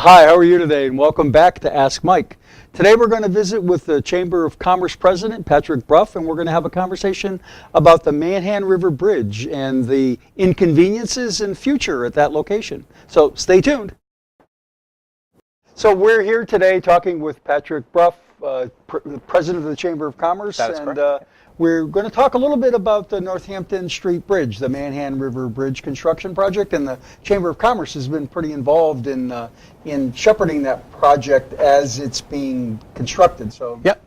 Hi, how are you today? And welcome back to Ask Mike. Today we're going to visit with the Chamber of Commerce President, Pat Brough, and we're going to have a conversation about the Manhan River Bridge and the inconveniences and future at that location. So stay tuned. So we're here today talking with Patrick Brough, President of the Chamber of Commerce. That is correct. We're going to talk a little bit about the Northampton Street Bridge, the Manhan River Bridge construction project, and the Chamber of Commerce has been pretty involved in shepherding that project as it's being constructed. So yep.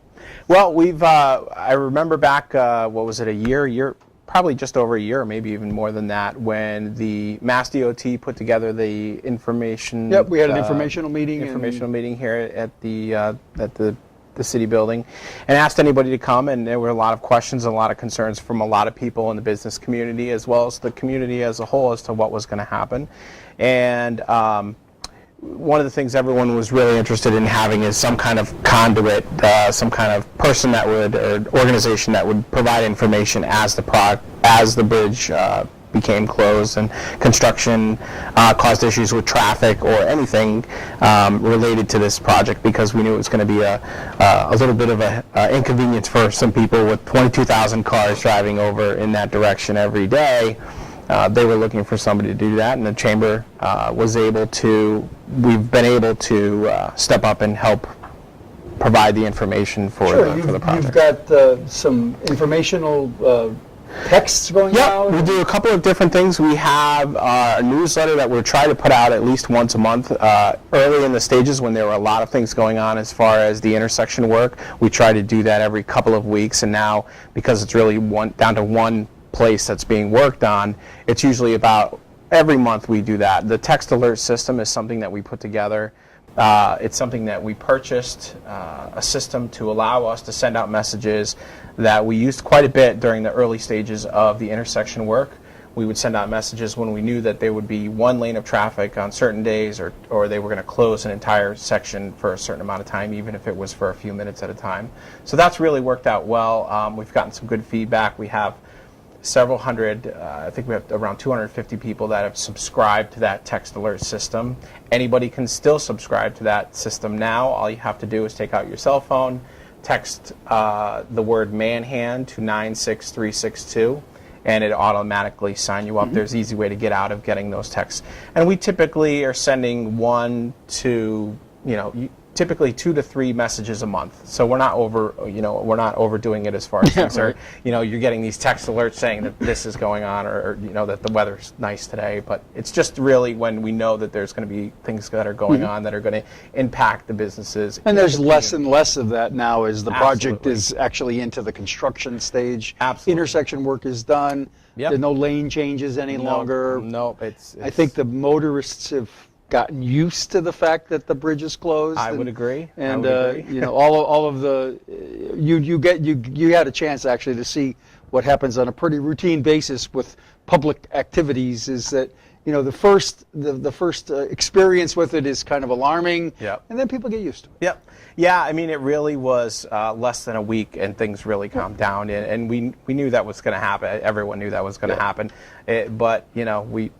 Well, we've I remember back what was it, a year, probably just over a year, maybe even more than that, when the Mass DOT put together the information. Yep, we had an informational meeting. Meeting here at the city building, and asked anybody to come, and there were a lot of questions and a lot of concerns from a lot of people in the business community as well as the community as a whole as to what was going to happen. And one of the things everyone was really interested in having is some kind of conduit, some kind of person that would, or organization that would provide information as the bridge became closed and construction caused issues with traffic or anything related to this project, because we knew it was going to be a little bit of an inconvenience for some people with 22,000 cars driving over in that direction every day. They were looking for somebody to do that, and the Chamber we've been able to step up and help provide the information for the project. You've got some informational texts going out? We do a couple of different things. We have a newsletter that we're trying to put out at least once a month. Early in the stages, when there were a lot of things going on as far as the intersection work, we try to do that every couple of weeks. And now, because it's really down to one place that's being worked on, it's usually about every month we do that. The text alert system is something that we put together. It's something that we purchased, a system to allow us to send out messages that we used quite a bit during the early stages of the intersection work. We would send out messages when we knew that there would be one lane of traffic on certain days, or they were going to close an entire section for a certain amount of time, even if it was for a few minutes at a time. So that's really worked out well. We've gotten some good feedback. We have several hundred, I think we have around 250 people that have subscribed to that text alert system. Anybody can still subscribe to that system now. All you have to do is take out your cell phone, text the word Manhan to 96362, and it automatically sign you up. Mm-hmm. There's an easy way to get out of getting those texts. And we typically are sending typically 2 to 3 messages a month. So we're not overdoing it as far as things are. You're getting these text alerts saying that this is going on, or that the weather's nice today. But it's just really when we know that there's going to be things that are going on that are going to impact the businesses. And there's less and less of that now as the project is actually into the construction stage. Absolutely. Intersection work is done. Yep. There's no lane changes any longer. No, it's I think the motorists have gotten used to the fact that the bridge is closed. I would agree. And all of the you had a chance actually to see what happens on a pretty routine basis with public activities. Is that the first experience with it is kind of alarming. Yep. And then people get used to it. Yep. Yeah, I mean, it really was less than a week, and things really calmed down, and we knew that was going to happen. Everyone knew that was going to happen, but we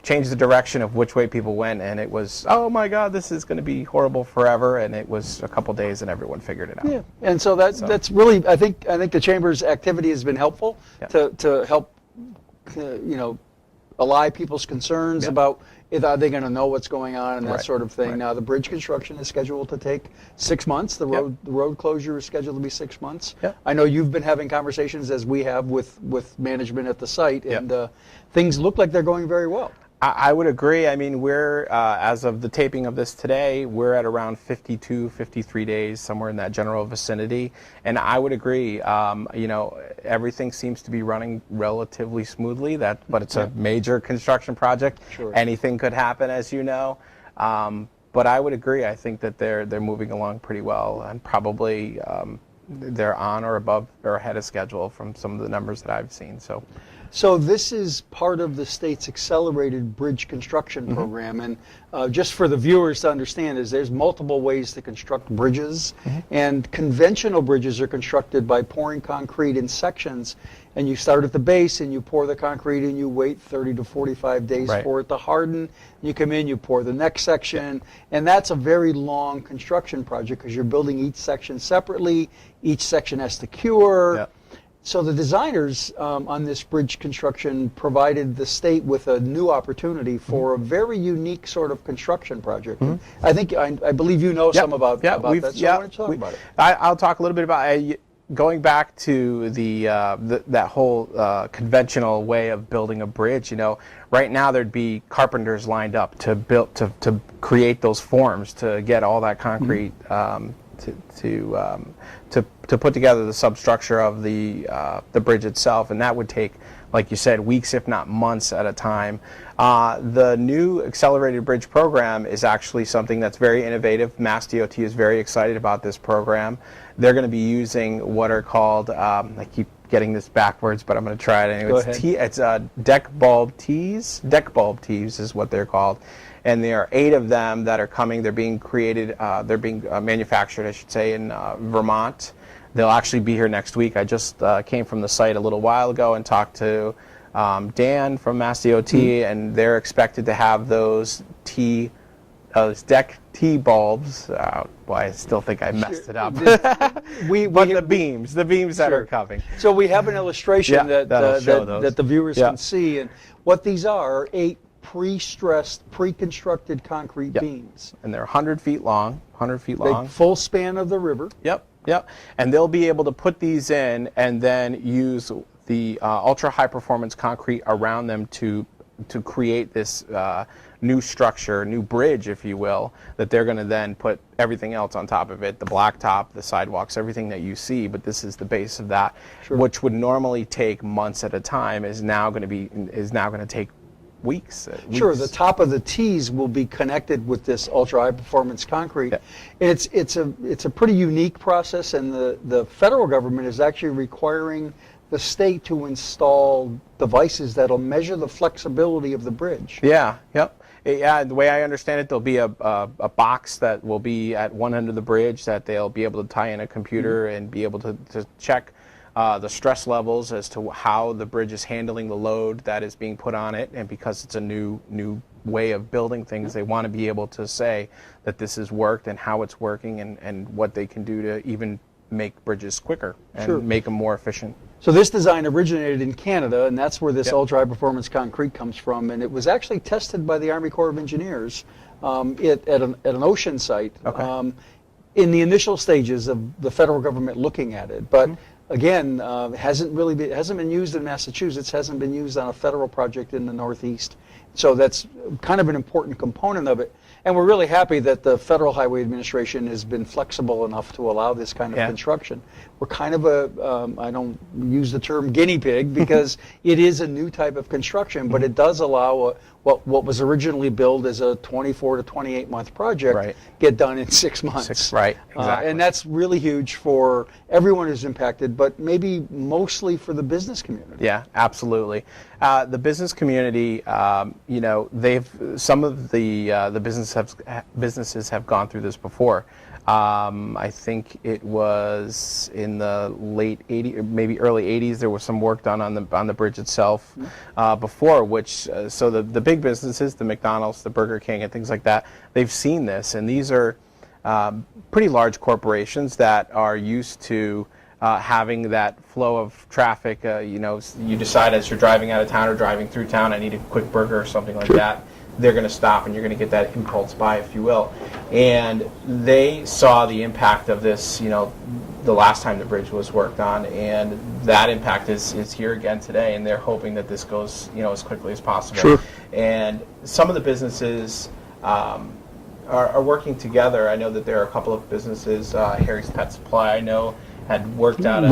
changed the direction of which way people went, and it was, oh my God, this is going to be horrible forever, and it was a couple days, and everyone figured it out. Yeah, and so that's really, I think the Chamber's activity has been helpful to help allay people's concerns about are they going to know what's going on and that sort of thing. Now the bridge construction is scheduled to take 6 months. The road closure is scheduled to be 6 months. I know you've been having conversations, as we have, with management at the site, and things look like they're going very well. I would agree. I mean, we're, as of the taping of this today, we're at around 52, 53 days, somewhere in that general vicinity. And I would agree, everything seems to be running relatively smoothly, but it's a major construction project. Sure. Anything could happen, as you know. But I would agree. I think that they're moving along pretty well, and probably they're on or above or ahead of schedule from some of the numbers that I've seen. So. So this is part of the state's accelerated bridge construction program, and just for the viewers to understand is there's multiple ways to construct bridges, and conventional bridges are constructed by pouring concrete in sections, and you start at the base and you pour the concrete and you wait 30 to 45 days Right. for it to harden. You come in, you pour the next section, and that's a very long construction project because you're building each section separately. Each section has to cure. Yep. So the designers on this bridge construction provided the state with a new opportunity for a very unique sort of construction project. I think I believe you know some about that. So why don't you talk about it? I'll talk a little bit about going back to that whole conventional way of building a bridge. Right now there'd be carpenters lined up to create those forms to get all that concrete to put together the substructure of the bridge itself, and that would take, like you said, weeks if not months at a time. The new accelerated bridge program is actually something that's very innovative. Mass DOT is very excited about this program. They're going to be using what are called, I keep getting this backwards, but I'm going to try it anyway. It's deck bulb tees. Deck bulb tees is what they're called. And there are 8 of them that are coming. They're being created, they're being manufactured, I should say, in Vermont. They'll actually be here next week. I just came from the site a little while ago and talked to Dan from Mass DOT, and they're expected to have those deck T bulbs. Boy, I still think I messed it up. But the beams that are coming. So we have an illustration that the viewers Yeah. can see, and what these are 8 pre-stressed, pre-constructed concrete beams. And they're 100 feet long. Big full span of the river. Yep. And they'll be able to put these in and then use the ultra high performance concrete around them to create this new structure, new bridge, if you will, that they're going to then put everything else on top of it, the blacktop, the sidewalks, everything that you see. But this is the base of that, which would normally take months at a time, is now going to take weeks. Sure, the top of the T's will be connected with this ultra high performance concrete. Yeah. And it's a pretty unique process, and the federal government is actually requiring the state to install devices that'll measure the flexibility of the bridge. Yeah, the way I understand it, there'll be a box that will be at one end of the bridge that they'll be able to tie in a computer and be able to check the stress levels as to how the bridge is handling the load that is being put on it. And because it's a new way of building things, they want to be able to say that this has worked and how it's working and what they can do to even make bridges quicker and make them more efficient. So this design originated in Canada, and that's where this ultra high performance concrete comes from, and it was actually tested by the Army Corps of Engineers at an ocean site in the initial stages of the federal government looking at it. But again, hasn't been used in Massachusetts, hasn't been used on a federal project in the Northeast. So that's kind of an important component of it. And we're really happy that the Federal Highway Administration has been flexible enough to allow this kind of construction. We're kind of I don't use the term guinea pig because it is a new type of construction, but it does allow what was originally billed as a 24 to 28 month project get done in 6 months. Exactly. And that's really huge for everyone who's impacted, but maybe mostly for the business community. Yeah, absolutely. The business community, some of the businesses have gone through this before. I think it was in the late 80s, maybe early 80s. There was some work done on the bridge itself before, which so the big businesses, the McDonald's, the Burger King, and things like that, they've seen this, and these are pretty large corporations that are used to having that flow of traffic. You decide as you're driving out of town or driving through town, I need a quick burger or something like that. They're going to stop and you're going to get that impulse buy, if you will. And they saw the impact of this, the last time the bridge was worked on, and that impact is here again today, and they're hoping that this goes, as quickly as possible. Sure. And some of the businesses are working together. I know that there are a couple of businesses, Harry's Pet Supply, I know, had worked out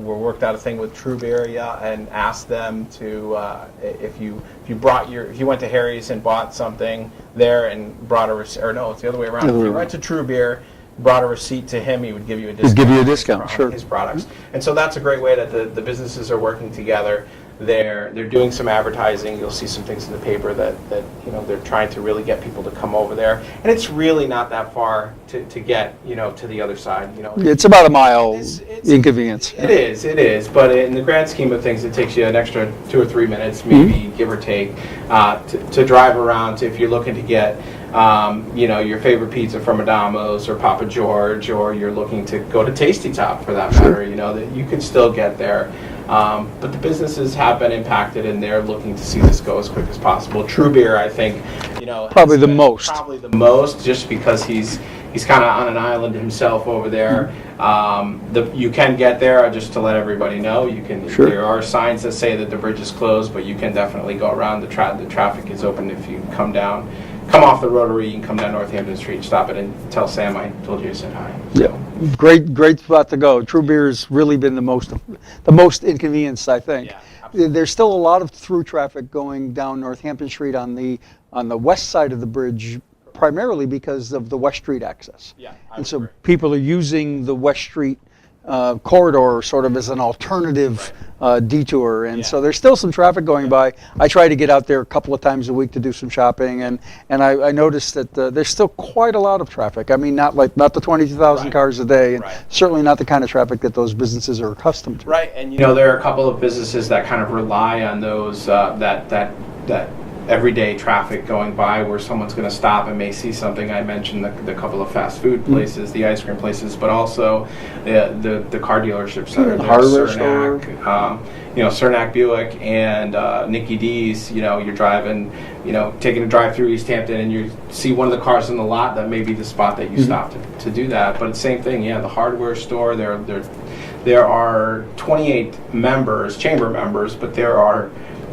worked out a thing with True Beer, and asked them to if you went to Harry's and bought something there and brought a receipt, or no, it's the other way around. If you went to True Beer, brought a receipt to him, he would give you a discount. He'd give you a discount, on his products. And so that's a great way that the businesses are working together. they're doing some advertising. You'll see some things in the paper that they're trying to really get people to come over there, and it's really not that far to get to the other side. It's about a mile It's inconvenience. It is, but in the grand scheme of things, it takes you an extra 2 or 3 minutes, maybe give or take, to drive around. If you're looking to get your favorite pizza from Adamo's or Papa George, or you're looking to go to Tasty Top for that matter, that you can still get there. But the businesses have been impacted, and they're looking to see this go as quick as possible. True Beer, I think, Probably the most. Probably the most, just because he's kind of on an island himself over there. You can get there, just to let everybody know. You can. Sure. There are signs that say that the bridge is closed, but you can definitely go around. The traffic is open if you come off the Rotary. You can come down Northampton Street, stop it, and tell Sam I told you to say hi. Yeah, great spot to go. True Beer's really been the most inconvenienced, I think. Yeah, absolutely. There's still a lot of through traffic going down Northampton Street on the west side of the bridge, primarily because of the West Street access. Yeah, and so people are using the West Street corridor sort of as an alternative detour, and so there's still some traffic going by. I try to get out there a couple of times a week to do some shopping, and I noticed that there's still quite a lot of traffic. I mean, not the 22,000 cars a day, and certainly not the kind of traffic that those businesses are accustomed to. Right, and there are a couple of businesses that kind of rely on those that everyday traffic going by, where someone's going to stop and may see something. I mentioned the couple of fast food places, the ice cream places, but also the car dealerships that are there. Hardware store. Cernak Buick and Nicky D's. You're driving, taking a drive through Easthampton, and you see one of the cars in the lot. That may be the spot that you stop to do that. But it's the same thing. Yeah, the hardware store. There are 28 chamber members, but there are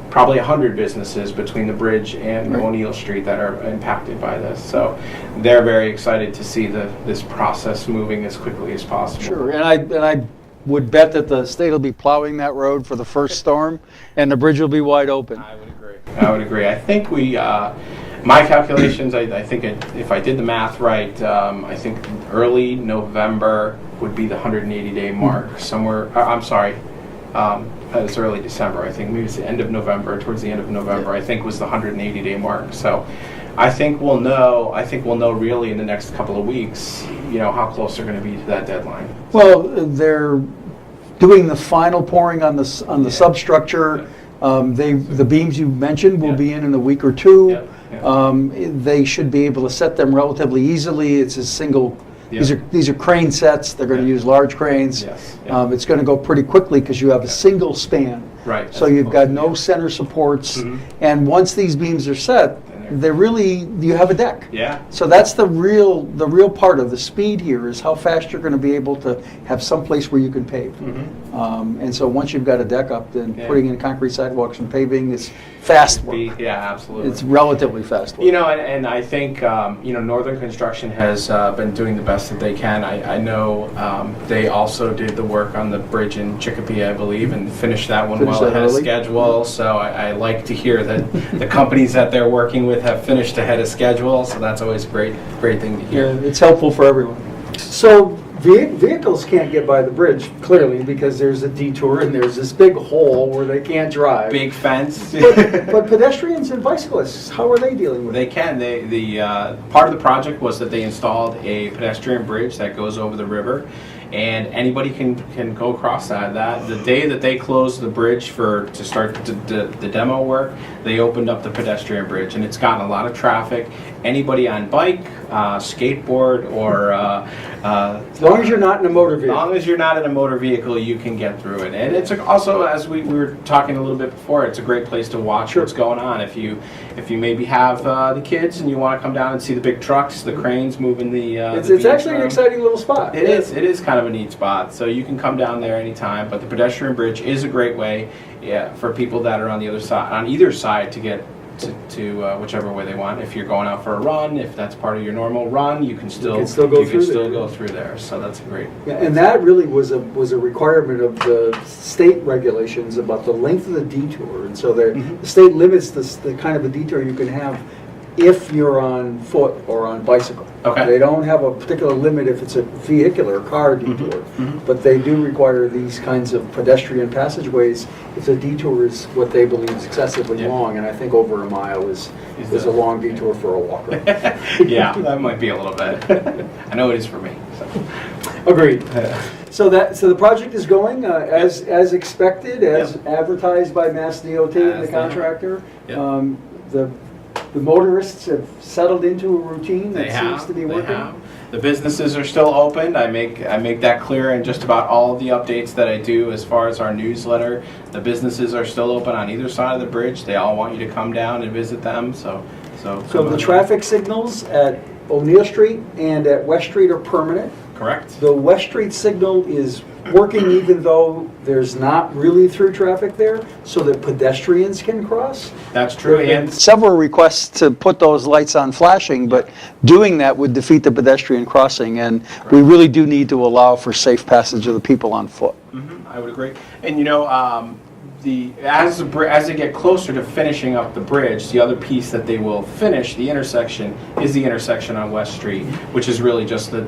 probably 100 businesses between the bridge and O'Neill Street that are impacted by this. So they're very excited to see this process moving as quickly as possible. Sure, and I would bet that the state will be plowing that road for the first storm, and the bridge will be wide open. I would agree. I think my calculations, I think if I did the math right, I think early November would be the 180-day mark. Somewhere, I'm sorry, it's early December. I think maybe it's the end of November, towards the end of November, I think was the 180-day mark. So I think we'll know really in the next couple of weeks, how close they're going to be to that deadline. Well, they're doing the final pouring on the substructure. The beams you mentioned will be in a week or two. They should be able to set them relatively easily. It's a single. These are crane sets. They're going to use large cranes. It's going to go pretty quickly because you have a single span. Right. So you've got no center supports, and once these beams are set, you have a deck. Yeah. So that's the real part of the speed here, is how fast you're going to be able to have some place where you can pave. And so once you've got a deck up, then putting in concrete sidewalks and paving is fast work. Yeah, absolutely. It's relatively fast work. And I think Northern Construction has been doing the best that they can. I know they also did the work on the bridge in Chicopee, I believe, and finished that one well ahead of schedule. So I like to hear that the companies that they're working with have finished ahead of schedule. So that's always a great thing to hear. Yeah, it's helpful for everyone. So vehicles can't get by the bridge, clearly, because there's a detour and there's this big hole where they can't drive. Big fence. But pedestrians and bicyclists, how are they dealing with it? They can. The part of the project was that they installed a pedestrian bridge that goes over the river, and anybody can go across that. The day that they closed the bridge to start the demo work, they opened up the pedestrian bridge, and it's gotten a lot of traffic. Anybody on bike, skateboard, or as long as you're not in a motor vehicle. As long as you're not in a motor vehicle, you can get through it. And it's also, as we were talking a little bit before, it's a great place to watch what's going on. If you maybe have the kids and you want to come down and see the big trucks, the cranes moving the it's actually an exciting little spot. It is kind of a neat spot. So you can come down there anytime. But the pedestrian bridge is a great way, for people that are on either side to get to whichever way they want. If you're going out for a run, if that's part of your normal run, you can still go through there. So that's great. Yeah, and that really was a requirement of the state regulations about the length of the detour, and so the state limits the kind of a detour you can have if you're on foot or on bicycle. Okay. They don't have a particular limit if it's a vehicular car detour, but they do require these kinds of pedestrian passageways if the detour is what they believe is excessively Yeah. long, and I think over a mile is a long detour for a walker. Yeah, that might be a little bit. I know it is for me. So. Agreed. So the project is going as expected, as advertised by Mass DOT and the contractor. The motorists have settled into a routine that seems to be working. The businesses are still open. I make that clear in just about all of the updates that I do as far as our newsletter. The businesses are still open on either side of the bridge. They all want you to come down and visit them. So the traffic signals at O'Neill Street and at West Street are permanent. Correct. The West Street signal is working even though there's not really through traffic there, so that pedestrians can cross. That's true. And Several requests to put those lights on flashing, but doing that would defeat the pedestrian crossing, and we really do need to allow for safe passage of the people on foot. I would agree. And you know, as they get closer to finishing up the bridge, the other piece that they will finish, the intersection, is the intersection on West Street, which is really just the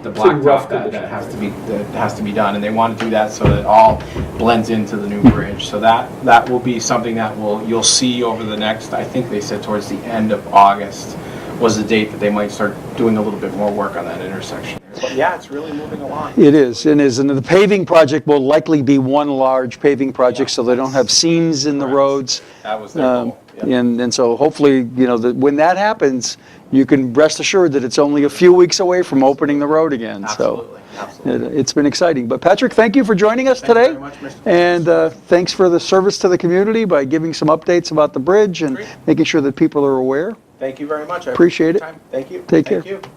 blacktop that has to be done, and they want to do that so that it all blends into the new bridge. So that will be something that you'll see over the next, I think they said towards the end of August was the date that they might start doing a little bit more work on that intersection. But yeah, it's really moving along. It is, and the paving project will likely be one large paving project, so they don't have seams in the roads. That was their goal. Yep. And so hopefully, when that happens, you can rest assured that it's only a few weeks away from opening the road again. Absolutely. It's been exciting. But Patrick, thank you for joining us today. Thank you very much, Mr. And thanks for the service to the community by giving some updates about the bridge and making sure that people are aware. Thank you very much. I Appreciate it. your time. Thank you. Take care. Thank you.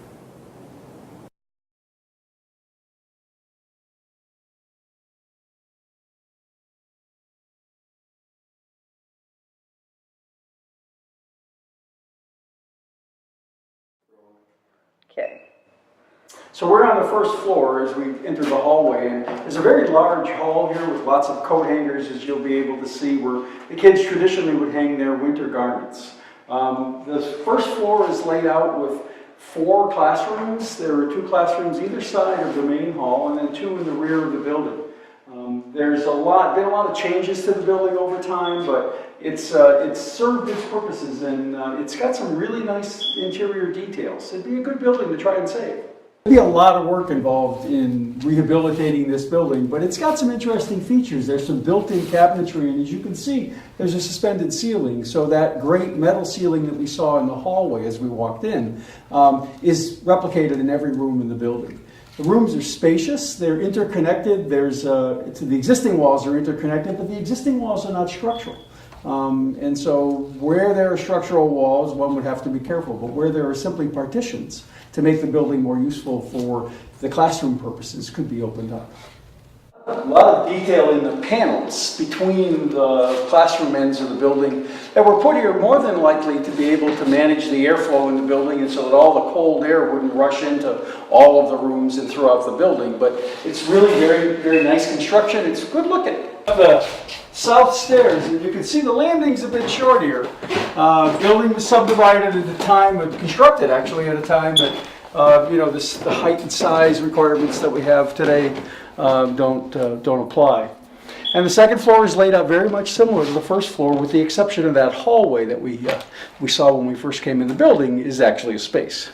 Okay. So we're on the first floor as we enter the hallway, and there's a very large hall here with lots of coat hangers, as you'll be able to see, where the kids traditionally would hang their winter garments. The first floor is laid out with 4 classrooms. There are 2 classrooms either side of the main hall, and then 2 in the rear of the building. There's been a lot of changes to the building over time, but it's served its purposes, and it's got some really nice interior details. It'd be a good building to try and save. There'd be a lot of work involved in rehabilitating this building, but it's got some interesting features. There's some built-in cabinetry, and as you can see, there's a suspended ceiling. So that great metal ceiling that we saw in the hallway as we walked in is replicated in every room in the building. The rooms are spacious, they're interconnected, the existing walls are interconnected, but the existing walls are not structural. And so where there are structural walls, one would have to be careful, but where there are simply partitions to make the building more useful for the classroom purposes could be opened up. A lot of detail in the panels between the classroom ends of the building that were put here more than likely to be able to manage the airflow in the building, and so that all the cold air wouldn't rush into all of the rooms and throughout the building. But it's really very, very nice construction. It's good looking. The south stairs, and you can see the landing's a bit short here. Building was subdivided at a time, constructed actually at a time that the height and size requirements that we have today don't apply. And the second floor is laid out very much similar to the first floor, with the exception of that hallway that we saw when we first came in the building is actually a space.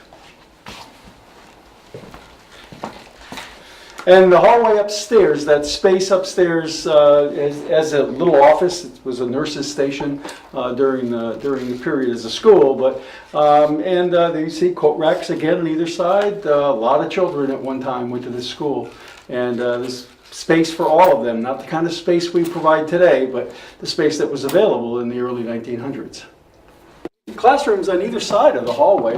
And the hallway upstairs, that space upstairs as a little office. It was a nurse's station during the period as a school. But you see coat racks again on either side. A lot of children at one time went to this school, and there's space for all of them. Not the kind of space we provide today, but the space that was available in the early 1900s. Classrooms on either side of the hallway,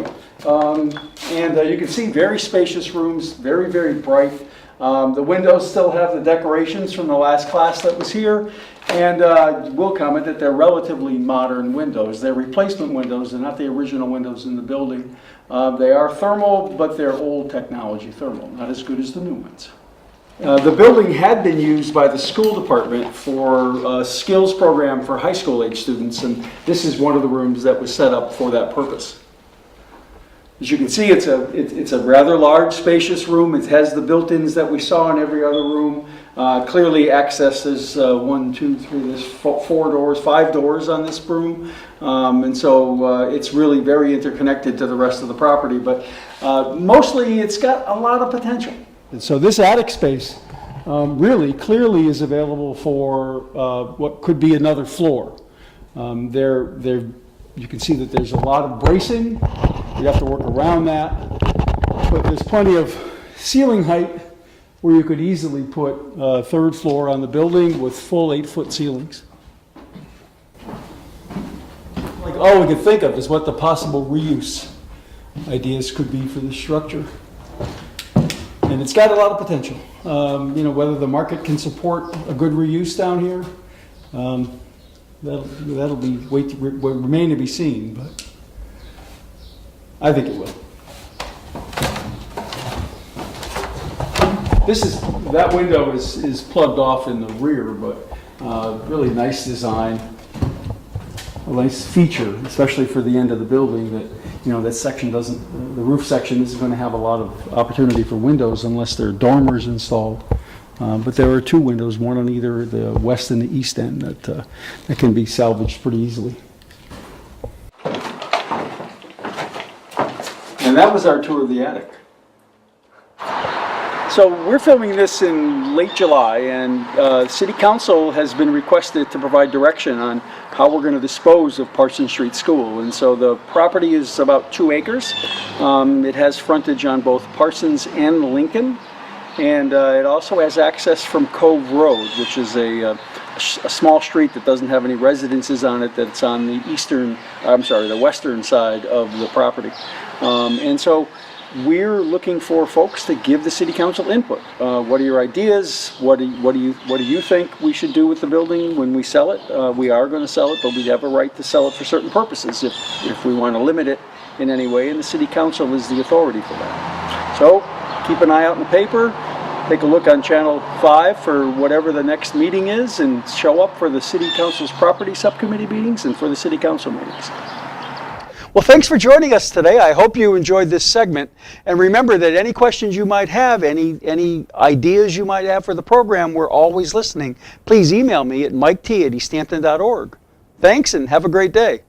and you can see very spacious rooms, very, very bright. The windows still have the decorations from the last class that was here, and we'll comment that they're relatively modern windows. They're replacement windows, they're not the original windows in the building. They are thermal, but they're old technology thermal, not as good as the new ones. The building had been used by the school department for a skills program for high school age students, and this is one of the rooms that was set up for that purpose. As you can see, it's a rather large, spacious room. It has the built-ins that we saw in every other room. Clearly accesses 1, 2, 3, there's 4 doors, 5 doors on this room. And so it's really very interconnected to the rest of the property. But mostly it's got a lot of potential. And so this attic space really clearly is available for what could be another floor. You can see that there's a lot of bracing. We have to work around that. But there's plenty of ceiling height where you could easily put a 3rd floor on the building with full 8-foot ceilings. Like all we could think of is what the possible reuse ideas could be for this structure. And it's got a lot of potential. Whether the market can support a good reuse down here, that'll remain to be seen, but I think it will. That window is plugged off in the rear, but really nice design, a nice feature, especially for the end of the building that, that section the roof section isn't going to have a lot of opportunity for windows unless there are dormers installed. But there are 2 windows, one on either the west and the east end that can be salvaged pretty easily. And that was our tour of the attic. So we're filming this in late July, and City Council has been requested to provide direction on how we're going to dispose of Parsons Street School. And so the property is about 2 acres. It has frontage on both Parsons and Lincoln. And it also has access from Cove Road, which is a small street that doesn't have any residences on it, that's on the the western side of the property. And so we're looking for folks to give the City Council input. What are your ideas? What do you think we should do with the building when we sell it? We are going to sell it, but we have a right to sell it for certain purposes if we want to limit it in any way, and the City Council is the authority for that. So keep an eye out in the paper. Take a look on Channel 5 for whatever the next meeting is, and show up for the City Council's property subcommittee meetings and for the City Council meetings. Well, thanks for joining us today. I hope you enjoyed this segment. And remember that any questions you might have, any ideas you might have for the program, we're always listening. Please email me at miket@easthampton.org. Thanks, and have a great day.